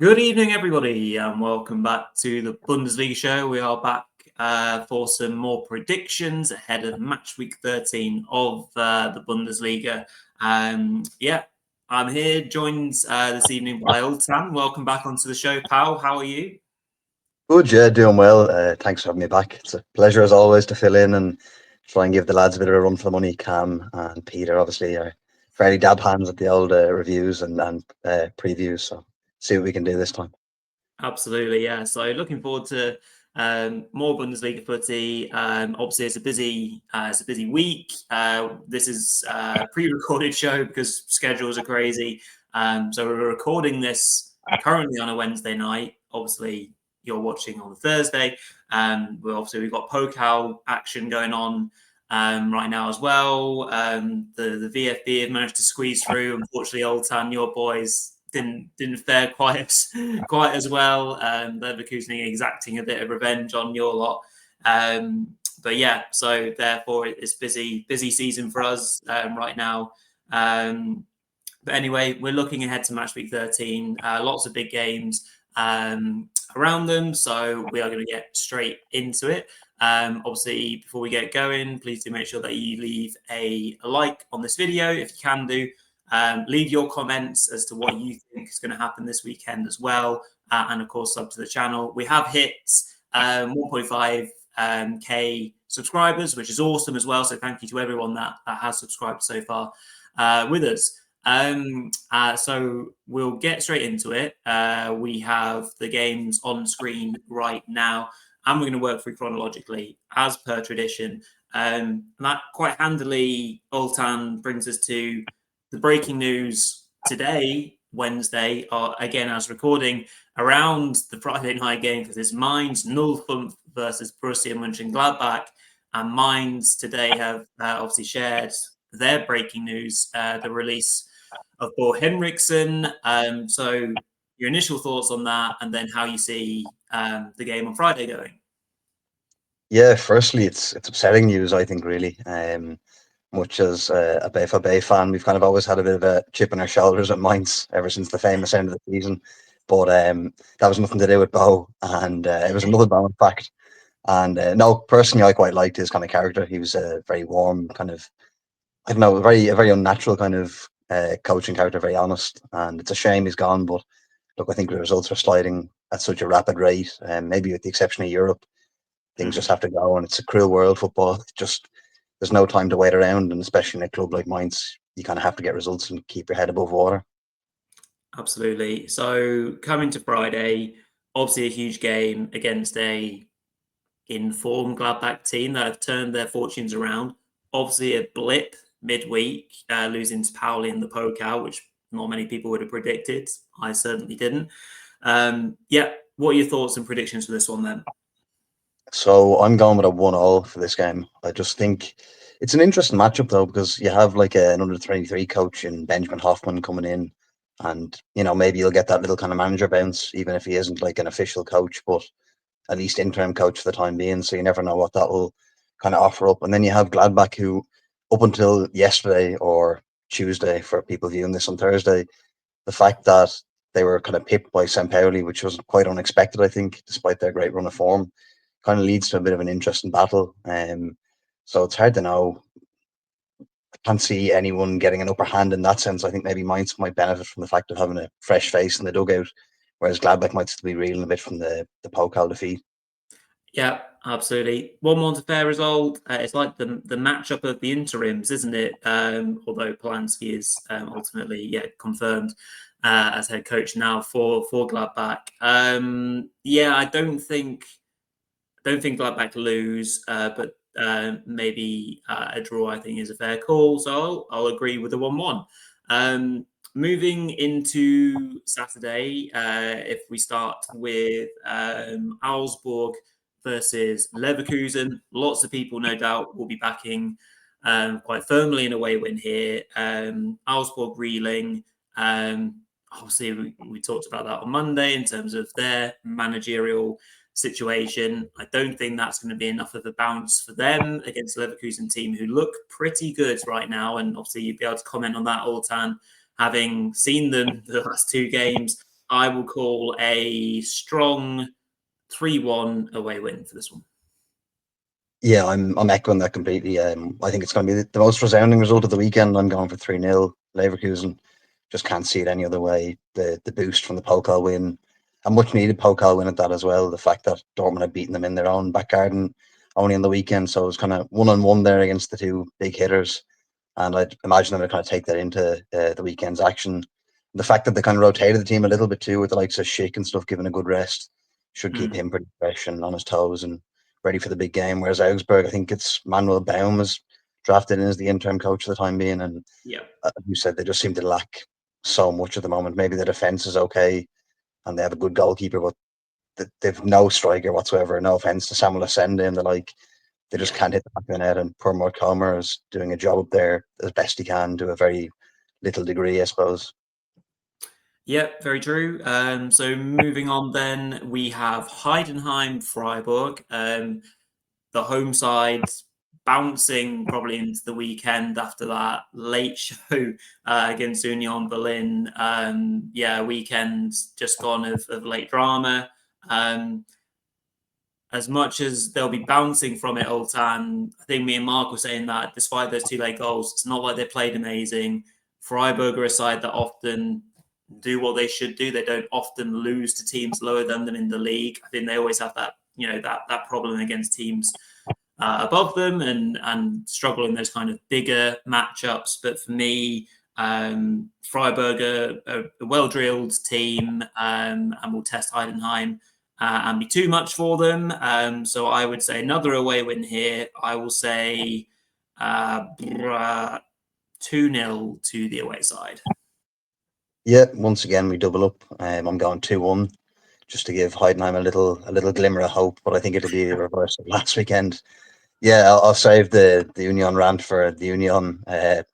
Good evening, everybody, and welcome back to the Bundesliga Show. We are back for some more predictions ahead of Matchweek 13 of the Bundesliga. I'm here, joined this evening by Ultan. Welcome back onto the show, pal. How are you? Good, yeah, doing well. Thanks for having me back. It's a pleasure as always to fill in and try and give the lads a bit of a run for the money. Cam and Peter obviously are fairly dab hands at the old reviews and previews. So see what we can do this time. Absolutely, yeah. So looking forward to more Bundesliga footy. Obviously, it's a busy week. This is a pre-recorded show because schedules are crazy. So we're recording this currently on a Wednesday night. Obviously, you're watching on a Thursday. We've got Pokal action going on right now as well. The VFB have managed to squeeze through. Unfortunately, Oltan, your boys didn't fare quite as well. Leverkusen exacting a bit of revenge on your lot. But yeah, so therefore it's busy season for us right now. But anyway, we're looking ahead to Matchweek 13. Lots of big games around them, so we are going to get straight into it. Obviously, before we get going, please do make sure that you leave a like on this video if you can do. Leave your comments as to what you think is going to happen this weekend as well. And of course, sub to the channel. We have hit 1.5K subscribers, which is awesome as well. So thank you to everyone that has subscribed so far with us. So we'll get straight into it. We have the games on screen right now, and we're going to work through chronologically as per tradition. And that quite handily, Oltan, brings us to the breaking news today, Wednesday, again as recording, around the Friday night game for this Mainz 05 versus Borussia Monchengladbach. And Mainz today have obviously shared their breaking news, the release of Bo Henriksen. So your initial thoughts on that, and then how you see the game on Friday going. Yeah, firstly, it's upsetting news, I think, really. Much as a BVB fan, we've kind of always had a bit of a chip on our shoulders at Mainz ever since the famous end of the season. But that was nothing to do with Bo, and it was another Bo, in fact. And no, personally, I quite liked his kind of character. He was a very warm, kind of, I don't know, a very unnatural kind of coaching character, very honest. And it's a shame he's gone. But look, I think the results are sliding at such a rapid rate, and maybe with the exception of Europe, things just have to go. And it's a cruel world, football. Just there's no time to wait around, and especially in a club like Mainz, you kind of have to get results and keep your head above water. Absolutely. So coming to Friday, obviously a huge game against a informed Gladbach team that have turned their fortunes around. Obviously a blip midweek, losing to Pauli in the Pokal, which not many people would have predicted. I certainly didn't. What are your thoughts and predictions for this one then? So I'm going with a 1-0 for this game. I just think it's an interesting matchup though, because you have like an under 23 coach in Benjamin Hoffman coming in, and maybe you'll get that little kind of manager bounce, even if he isn't like an official coach, but at least interim coach for the time being. So you never know what that will kind of offer up. And then you have Gladbach, who up until yesterday or Tuesday, for people viewing this on Thursday, the fact that they were kind of pipped by St. Pauli, which was quite unexpected, I think, despite their great run of form, kind of leads to a bit of an interesting battle. So it's hard to know. I can't see anyone getting an upper hand in that sense. I think maybe Mainz might benefit from the fact of having a fresh face in the dugout, whereas Gladbach might still be reeling a bit from the Pokal defeat. Yeah, absolutely. 1-1 to fair result. It's like the matchup of the interims, isn't it? Although Polanski is ultimately confirmed as head coach now for Gladbach. I don't think Gladbach lose, but maybe a draw I think is a fair call. So I'll agree with the 1-1. Moving into Saturday, if we start with Augsburg versus Leverkusen, lots of people no doubt will be backing quite firmly in a away win here. Augsburg reeling. Obviously, we talked about that on Monday in terms of their managerial situation. I don't think that's going to be enough of a bounce for them against the Leverkusen team, who look pretty good right now. And obviously, you'd be able to comment on that, Altan, having seen them the last two games. I will call a strong 3-1 away win for this one. Yeah, I'm echoing that completely. I think it's going to be the most resounding result of the weekend. I'm going for 3-0 Leverkusen. Just can't see it any other way. The boost from the Pokal win, a much needed Pokal win at that as well. The fact that Dortmund had beaten them in their own back garden only on the weekend, so it was kind of 1-on-1 there against the two big hitters. And I'd imagine they're kind of take that into the weekend's action. The fact that they kind of rotated the team a little bit too, with the likes of Schick and stuff, given a good rest, should keep him pretty fresh and on his toes and ready for the big game. Whereas Augsburg, I think it's Manuel Baum is drafted in as the interim coach for the time being. And as you said, they just seem to lack so much at the moment. Maybe the defense is okay and they have a good goalkeeper, but they've no striker whatsoever. No offense to Samuel Asende and the like. They just can't hit the back of the net. And poor Mark Comer is doing a job up there as best he can to a very little degree, I suppose. Yep, very true. So moving on then, we have Heidenheim, Freiburg. The home side bouncing probably into the weekend after that late show against Union Berlin. Weekend just gone of late drama. As much as they'll be bouncing from it all time, I think me and Mark were saying that despite those two late goals, it's not like they played amazing. Freiburg are a side that often do what they should do. They don't often lose to teams lower than them in the league. I think they always have that, that problem against teams above them and struggle in those kind of bigger matchups. But for me, Freiburg are a well-drilled team and will test Heidenheim and be too much for them. So I would say another away win here. I will say 2-0 to the away side. Yeah, once again we double up. I'm going 2-1 just to give Heidenheim a little glimmer of hope, but I think it'll be a reverse of last weekend. Yeah, I'll save the Union rant for the Union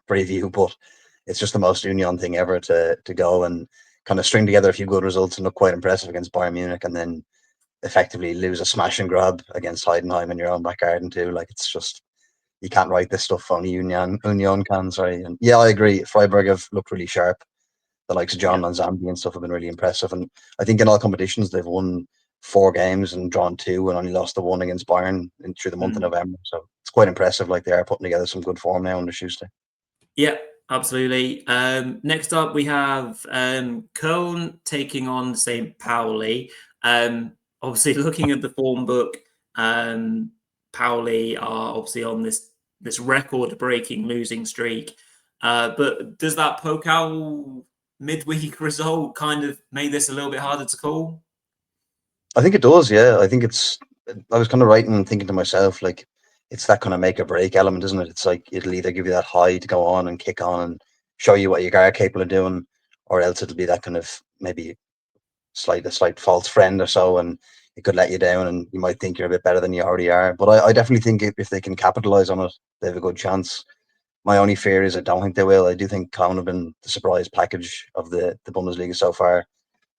preview, but it's just the most Union thing ever to go and kind of string together a few good results and look quite impressive against Bayern Munich, and then effectively lose a smash and grab against Heidenheim in your own back garden too. Like, it's just, you can't write this stuff. Only Union can. Sorry, and yeah, I agree. Freiburg have looked really sharp. The likes of John Manzambi and stuff have been really impressive, and I think in all competitions they've won 4 games and drawn 2 and only lost the 1 against Bayern through the month of November. So it's quite impressive. Like, they are putting together some good form now under Schuster. Yeah, absolutely. Next up, we have Köln taking on St. Pauli. Obviously, looking at the form book, Pauli are obviously on this record-breaking losing streak. But does that Pokal midweek result kind of make this a little bit harder to call? I think it does, yeah. I think I was kind of writing and thinking to myself, like, it's that kind of make or break element, isn't it? It's like it'll either give you that high to go on and kick on and show you what you are capable of doing, or else it'll be that kind of maybe a slight false friend or so, and it could let you down and you might think you're a bit better than you already are. But I definitely think if they can capitalize on it, they have a good chance. My only fear is I don't think they will. I do think Köln have been the surprise package of the Bundesliga so far.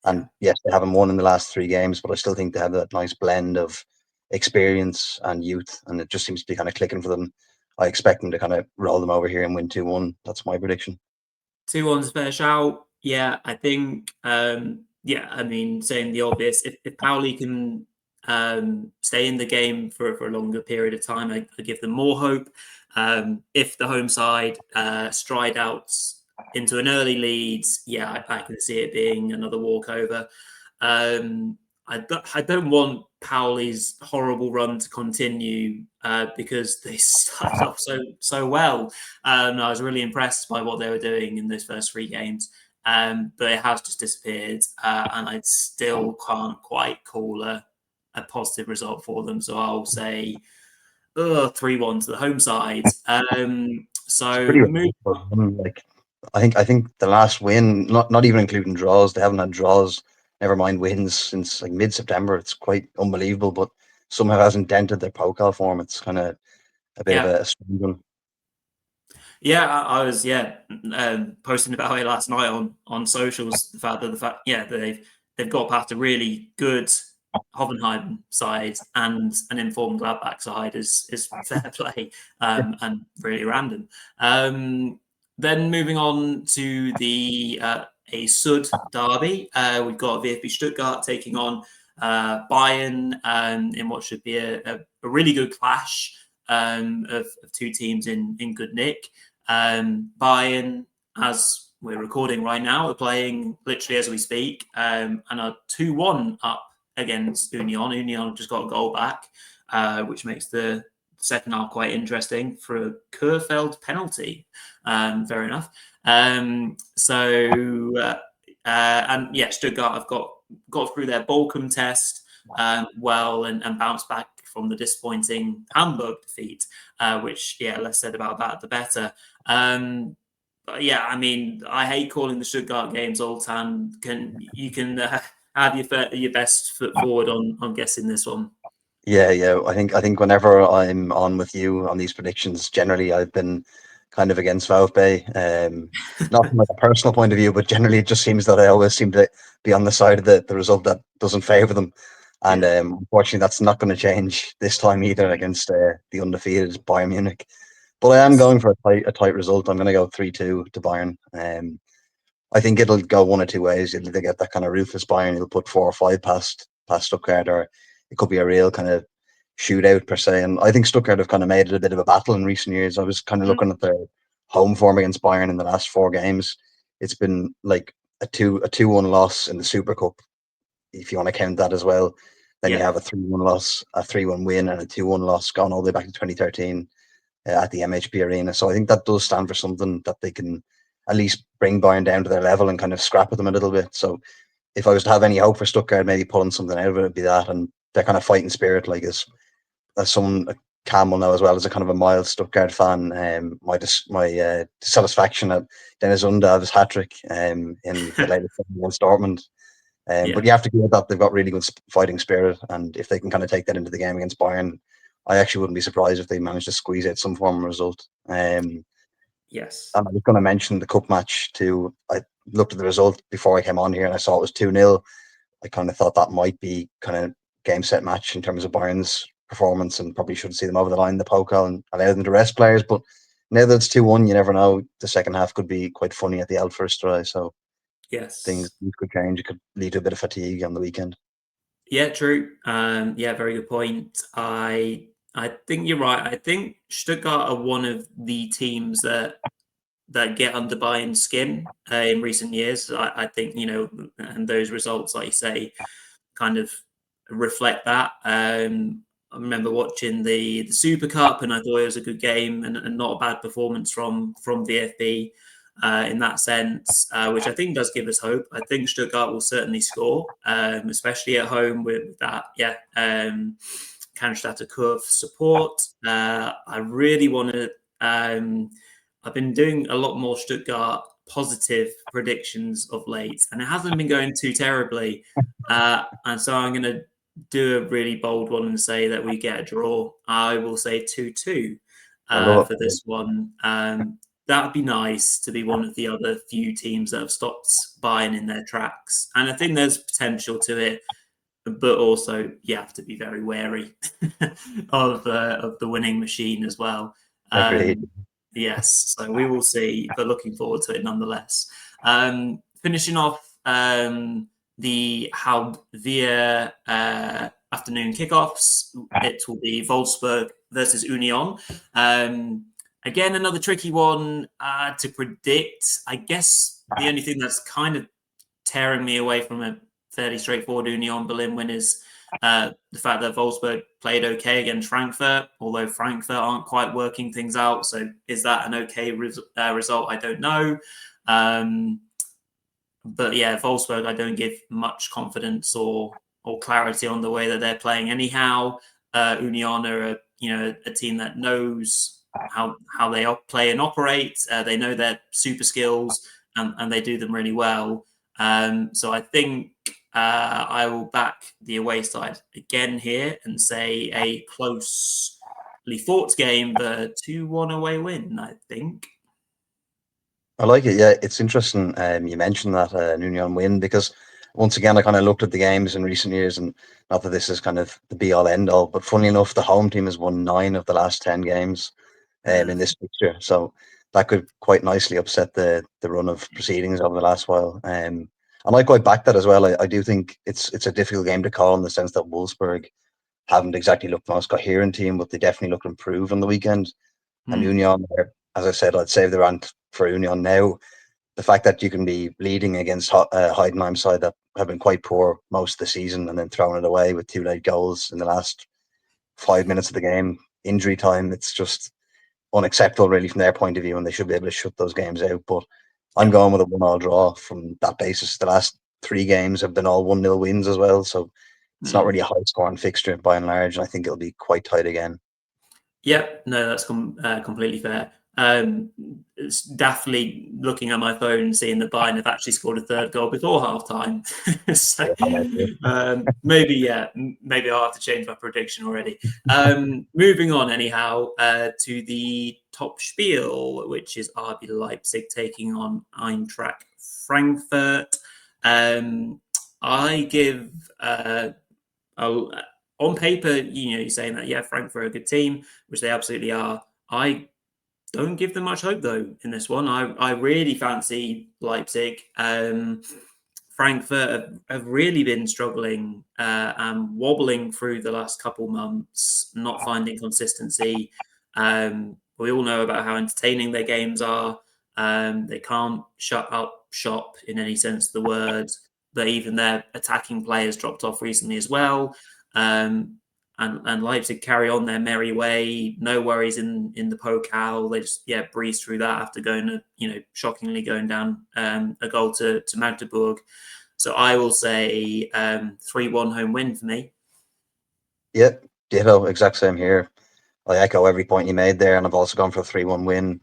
And yes, they haven't won in the last 3 games, but I still think they have that nice blend of experience and youth, and it just seems to be kind of clicking for them. I expect them to kind of roll them over here and win 2-1. That's my prediction. 2-1's fair shout. Yeah, I think, I mean, saying the obvious, if Pauli can stay in the game for a longer period of time, I give them more hope. If the home side stride out into an early lead, I can see it being another walkover. I don't want Pauli's horrible run to continue because they started off so well. I was really impressed by what they were doing in those first 3 games, but it has just disappeared, and I still can't quite call a positive result for them. So I'll say 3-1 to the home side. Like, I think the last win, not even including draws, they haven't had draws, never mind wins, since like mid-September. It's quite unbelievable, but somehow hasn't dented their Pokal form. It's kind of a bit of a strange one. Yeah, I was posting about it last night on socials. The fact that they've got past a really good Hoffenheim side and an informed Gladbach side is fair play and really random. Then moving on to the a Sud derby. We've got VfB Stuttgart taking on Bayern in what should be a really good clash of two teams in good nick. Bayern, as we're recording right now, are playing literally as we speak and are 2-1 up against Union. Union just got a goal back, which makes the second half quite interesting for a Kurfeld penalty. Fair enough. And yeah, Stuttgart have got through their Bochum test well and bounced back from the disappointing Hamburg defeat, which, yeah, less said about that, the better. But yeah, I mean, I hate calling the Stuttgart games, Oltan. You can have your best foot forward on guessing this one. Yeah. I think whenever I'm on with you on these predictions, generally I've been kind of against VfB. Not from like a personal point of view, but generally it just seems that I always seem to be on the side of the result that doesn't favour them. And unfortunately, that's not going to change this time either against the undefeated Bayern Munich. But I am going for a tight result. I'm going to go 3-2 to Bayern. I think it'll go one or two ways. You'll either get that kind of ruthless Bayern, you'll put 4 or 5 past Stuttgart, or it could be a real kind of shootout per se. And I think Stuttgart have kind of made it a bit of a battle in recent years. I was kind of looking at their home form against Bayern in the last 4 games. It's been like a 2-1 loss in the Super Cup, if you want to count that as well. Then you have a 3-1 loss, a 3-1 win, and a 2-1 loss gone all the way back to 2013 at the MHP Arena. So I think that does stand for something, that they can at least bring Bayern down to their level and kind of scrap at them a little bit. So if I was to have any hope for Stuttgart, maybe pulling something out of it, it'd be that. And their kind of fighting spirit, like as someone Cam will know as well, as a kind of a mild Stuttgart fan, my dissatisfaction at Dennis Undav's hat trick in the latest against Dortmund. But you have to give that they've got really good fighting spirit, and if they can kind of take that into the game against Bayern, I actually wouldn't be surprised if they managed to squeeze out some form of result. Yes. And I was going to mention the cup match too. I looked at the result before I came on here and I saw it was 2-0. I kind of thought that might be kind of game set match in terms of Bayern's performance, and probably should see them over the line in the Pokal and allow them to rest players. But now that it's 2-1, you never know. The second half could be quite funny at the out first try. So yes, things could change. It could lead to a bit of fatigue on the weekend. Yeah, true. Yeah, very good point. I think you're right. I think Stuttgart are one of the teams that get under Bayern's skin in recent years. I think, and those results, like you say, kind of reflect that. I remember watching the Super Cup, and I thought it was a good game and not a bad performance from VfB in that sense, which I think does give us hope. I think Stuttgart will certainly score, especially at home with that. Yeah. Cannstatter Kurve support. I really want to. I've been doing a lot more Stuttgart positive predictions of late, and it hasn't been going too terribly. And so I'm going to do a really bold one and say that we get a draw. I will say 2-2 for this one. That would be nice to be one of the other few teams that have stopped Bayern in their tracks. And I think there's potential to it, but also you have to be very wary of the winning machine as well. Yes, so we will see, but looking forward to it nonetheless. Finishing off the Hauptwehr afternoon kickoffs, it will be Wolfsburg versus Union. Again, another tricky one to predict. I guess the only thing that's kind of tearing me away from a fairly straightforward Union Berlin win is the fact that Wolfsburg played okay against Frankfurt, although Frankfurt aren't quite working things out. So is that an okay result? I don't know. But yeah, Wolfsburg, I don't give much confidence or clarity on the way that they're playing anyhow. Union are a team that knows how they play and operate. They know their super skills and they do them really well. So I think I will back the away side again here and say a closely fought game, but 2-1 away win, I think. I like it. Yeah, it's interesting. You mentioned that Union win, because once again, I kind of looked at the games in recent years, and not that this is kind of the be all end all, but funnily enough, the home team has won 9 of the last 10 games in this fixture. So that could quite nicely upset the run of proceedings over the last while. And I quite back that as well. I do think it's a difficult game to call in the sense that Wolfsburg haven't exactly looked the most coherent team, but they definitely look improved on the weekend. And Union, as I said, I'd save the rant for Union now. The fact that you can be leading against Heidenheim side that have been quite poor most of the season and then throwing it away with 2 late goals in the last 5 minutes of the game, injury time, it's just unacceptable really from their point of view, and they should be able to shut those games out. But I'm going with a 1-1 draw from that basis. The last 3 games have been all 1-0 wins as well, so it's not really a high scoring fixture by and large, and I think it'll be quite tight again. Yep, no, that's completely fair. It's definitely looking at my phone and seeing that Bayern have actually scored a 3rd goal before halftime. So, maybe I'll have to change my prediction already. Moving on, anyhow, to the top spiel, which is RB Leipzig taking on Eintracht Frankfurt. I give on paper, you're saying that, Frankfurt are a good team, which they absolutely are. I don't give them much hope, though, in this one. I really fancy Leipzig. Frankfurt have really been struggling and wobbling through the last couple months, not finding consistency. We all know about how entertaining their games are. They can't shut up shop in any sense of the word. But even their attacking players dropped off recently as well. And Leipzig carry on their merry way. No worries in the Pokal. They just breeze through that after going shockingly going down a goal to Magdeburg. So I will say 3-1 home win for me. Yeah, ditto, exact same here. I echo every point you made there, and I've also gone for a 3-1 win.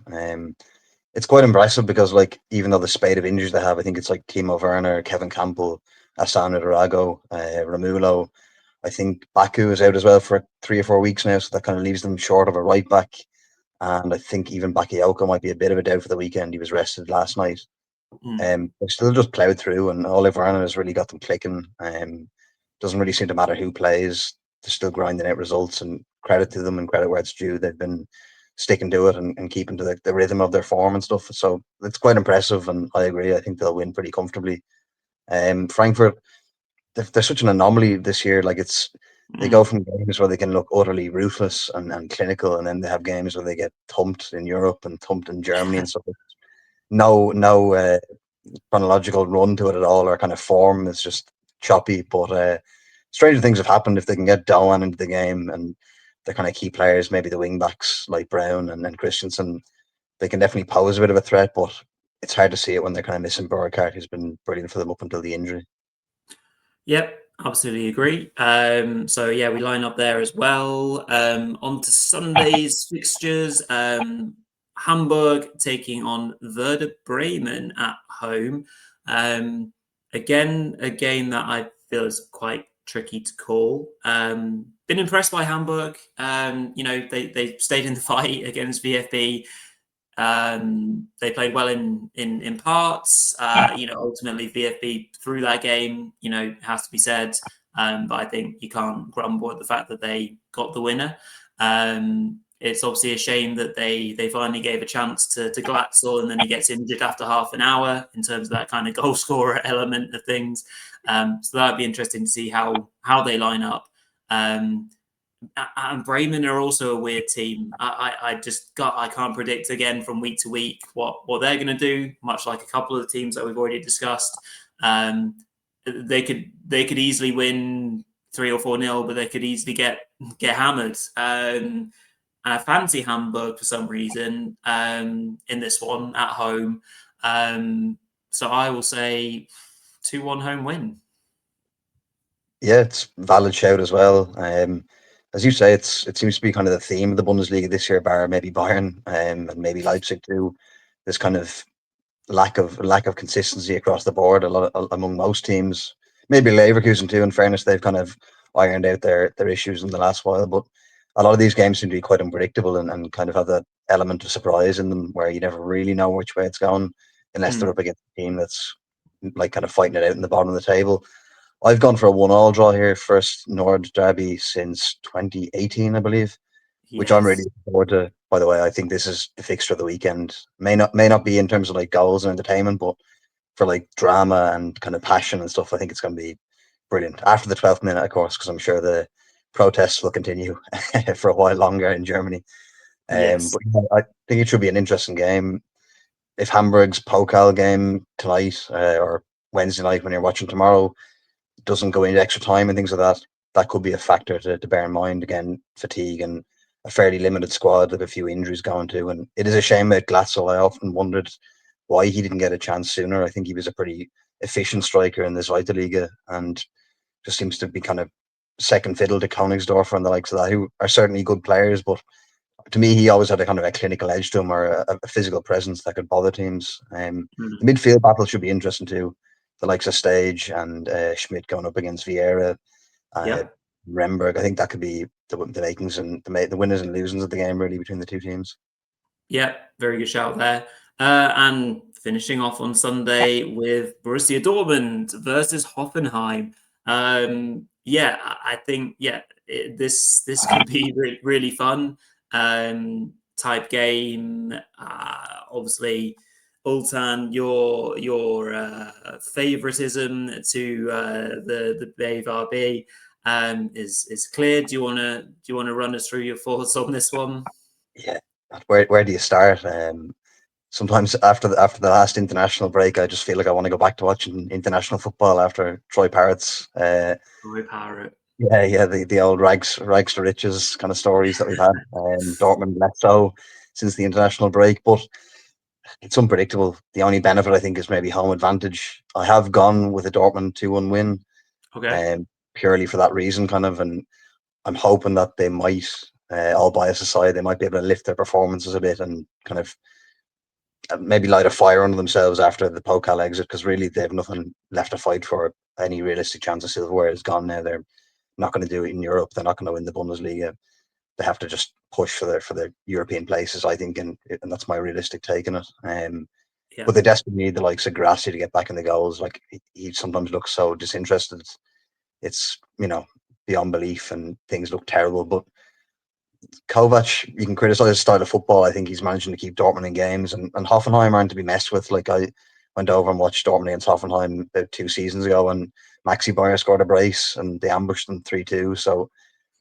It's quite impressive because, even though the spate of injuries they have, I think it's like Timo Werner, Kevin Campbell, Asano Darago, Romulo. I think Baku is out as well for 3 or 4 weeks now, so that kind of leaves them short of a right back. And I think even Bakayoko might be a bit of a doubt for the weekend. He was rested last night. They still just ploughed through, and Oliver Werner has really got them clicking. Doesn't really seem to matter who plays. They're still grinding out results, and credit to them and credit where it's due. They've been sticking to it and keeping to the rhythm of their form and stuff. So it's quite impressive, and I agree. I think they'll win pretty comfortably. Frankfurt, they're such an anomaly this year. They go from games where they can look utterly ruthless and clinical, and then they have games where they get thumped in Europe and thumped in Germany and stuff. No chronological run to it at all, or kind of form. It's just choppy. But stranger things have happened if they can get Doan into the game and the kind of key players, maybe the wing backs like Brown and Christensen. They can definitely pose a bit of a threat, but it's hard to see it when they're kind of missing Burkhardt, who's been brilliant for them up until the injury. Yep, absolutely agree. So we line up there as well. On to Sunday's fixtures. Hamburg taking on Werder Bremen at home. Again, a game that I feel is quite tricky to call. Been impressed by Hamburg. They stayed in the fight against VfB. They played well in parts. Ultimately VfB threw that game. It has to be said. But I think you can't grumble at the fact that they got the winner. It's obviously a shame that they finally gave a chance to Glatzel, and then he gets injured after half an hour in terms of that kind of goal scorer element of things. So that would be interesting to see how they line up. And Bremen are also a weird team. I can't predict again from week to week what they're going to do. Much like a couple of the teams that we've already discussed, they could easily win 3 or 4-0, but they could easily get hammered. And I fancy Hamburg for some reason in this one at home. So I will say 2-1 home win. Yeah, it's a valid shout as well. As you say, it seems to be kind of the theme of the Bundesliga this year, bar maybe Bayern and maybe Leipzig too. This kind of lack of consistency across the board among most teams. Maybe Leverkusen too. In fairness, they've kind of ironed out their issues in the last while, but a lot of these games seem to be quite unpredictable and kind of have that element of surprise in them where you never really know which way it's going unless they're up against a team that's kind of fighting it out in the bottom of the table. I've gone for a 1-1 draw here, first Nord derby since 2018, I believe. which I'm really Yes. looking forward to. By the way, I think this is the fixture of the weekend. May not be in terms of like goals and entertainment, but for like drama and kind of passion and stuff, I think it's going to be brilliant. After the 12th minute, of course, because I'm sure the protests will continue for a while longer in Germany. Yes. But yeah, I think it should be an interesting game. If Hamburg's Pokal game tonight or Wednesday night when you're watching tomorrow doesn't go into extra time and things like that, that could be a factor to bear in mind. Again, fatigue and a fairly limited squad with a few injuries going to. And it is a shame about Glatzel. I often wondered why he didn't get a chance sooner. I think he was a pretty efficient striker in this Liga and just seems to be kind of second fiddle to Königsdorfer and the likes of that, who are certainly good players, but to me, he always had a kind of a clinical edge to him or a physical presence that could bother teams. The midfield battle should be interesting too. The likes of Stage and Schmidt going up against Vieira, Yeah. Remberg. I think that could be the makings and the winners and losers of the game really between the two teams. Yeah, very good shout there. And finishing off on Sunday with Borussia Dortmund versus Hoffenheim. Yeah, I think this could be really fun type game. Obviously, Ultan, your favoritism to the BVB is clear. Do you wanna run us through your thoughts on this one? Yeah, where do you start? Sometimes after the last international break, I just feel like I want to go back to watching international football after Troy Parrott's. Roy Parrott. Yeah, the old rags to riches kind of stories that we've had. Dortmund less so since the international break, but it's unpredictable. The only benefit I think is maybe home advantage. I have gone with a Dortmund 2-1 win, Okay. purely for that reason, kind of, and I'm hoping that they might, all bias aside, they might be able to lift their performances a bit and kind of maybe light a fire under themselves after the Pokal exit, because really they have nothing left to fight for. Any realistic chance of silverware is gone now. They're not going to do it in Europe. They're not going to win the Bundesliga. They have to just push for their European places, I think, and that's my realistic take on it. Yeah. But they desperately need the likes of Grassi to get back in the goals. Like he sometimes looks so disinterested. It's beyond belief, and things look terrible. But Kovac, you can criticize his style of football. I think he's managing to keep Dortmund in games, and Hoffenheim aren't to be messed with. Like I went over and watched Dortmund against Hoffenheim about 2 seasons ago, and Maxi Bayer scored a brace, and they ambushed them 3-2. So,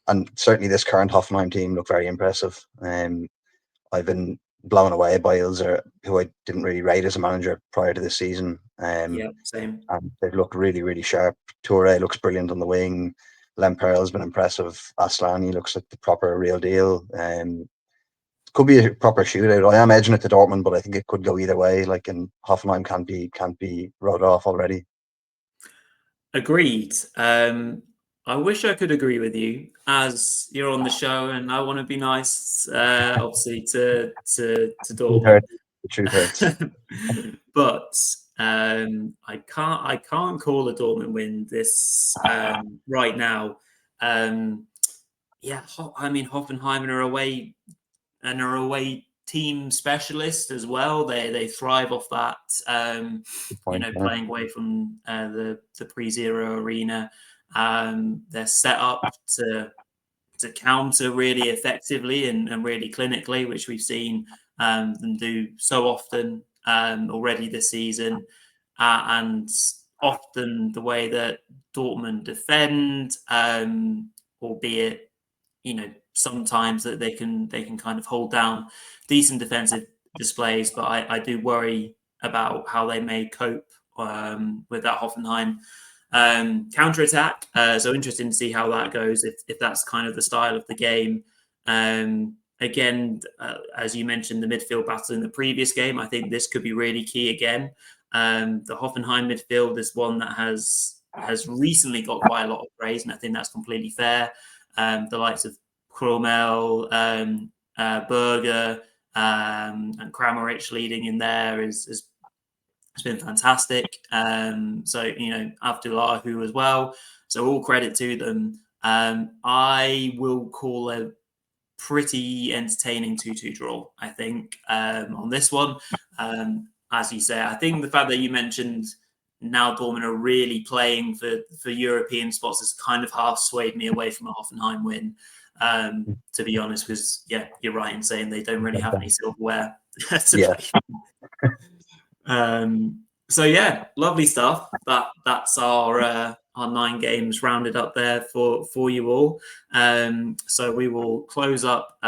and certainly this current Hoffenheim team look very impressive. I've been blown away by Ilzer, who I didn't really rate as a manager prior to this season. Yeah. Same. And they've looked really, really sharp. Toure looks brilliant on the wing. Lemperl's been impressive. Aslani looks like the proper real deal. Could be a proper shootout. I am edging it to Dortmund, but I think it could go either way. Like, and Hoffenheim can't be wrote off already. Agreed. I wish I could agree with you, as you're on the show, and I want to be nice, obviously to Truth Dortmund. hurts. The truth hurts. But I can't call a Dortmund win this right now. Yeah, I mean Hoffenheim are away team specialist as well. They thrive off that. Good point. Yeah. Playing away from the pre-zero arena. They're set up to counter really effectively and really clinically, which we've seen them do so often already this season. And often the way that Dortmund defend, albeit sometimes that they can kind of hold down decent defensive displays, but I do worry about how they may cope with that Hoffenheim counter attack. So interesting to see how that goes if that's kind of the style of the game. Again, as you mentioned, the midfield battle in the previous game, I think this could be really key again. The Hoffenheim midfield is one that has recently got quite a lot of praise, and I think that's completely fair. The likes of Kromel, Berger, and Kramaric leading in there has been fantastic. So Abdullahu as well. So all credit to them. I will call a pretty entertaining 2-2 draw, I think, on this one. As you say, I think the fact that you mentioned now Dortmund are really playing for European spots has kind of half swayed me away from a Hoffenheim win. to be honest, because yeah, you're right in saying they don't really have any silverware to Yeah. play. So yeah, lovely stuff. That's our 9 games rounded up there for you all. So we will close up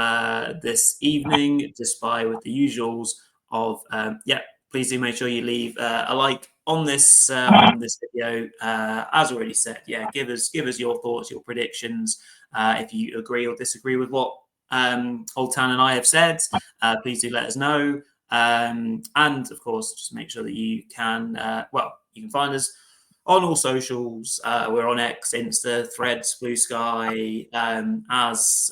this evening just with the usuals of please do make sure you leave a like on this video. As already said, give us your thoughts, your predictions. If you agree or disagree with what Old Tan and I have said, please do let us know. And of course, just make sure that you can you can find us on all socials. We're on X, Insta, Threads, Blue Sky, as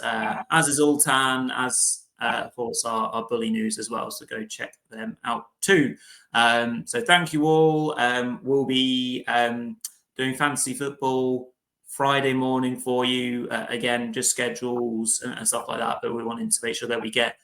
is Altan, as of course our Bully News as well. So go check them out too. So thank you all. We'll be doing fantasy football Friday morning for you. Again, just schedules and stuff like that. But we're wanting to make sure that we get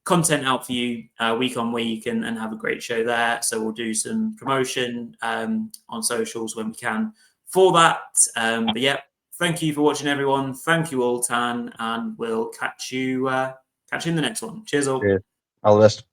content out for you week on week and have a great show there. So we'll do some promotion on socials when we can for that. But yeah, thank you for watching, everyone. Thank you all, Tan, and we'll catch you in the next one. Cheers all. All the best.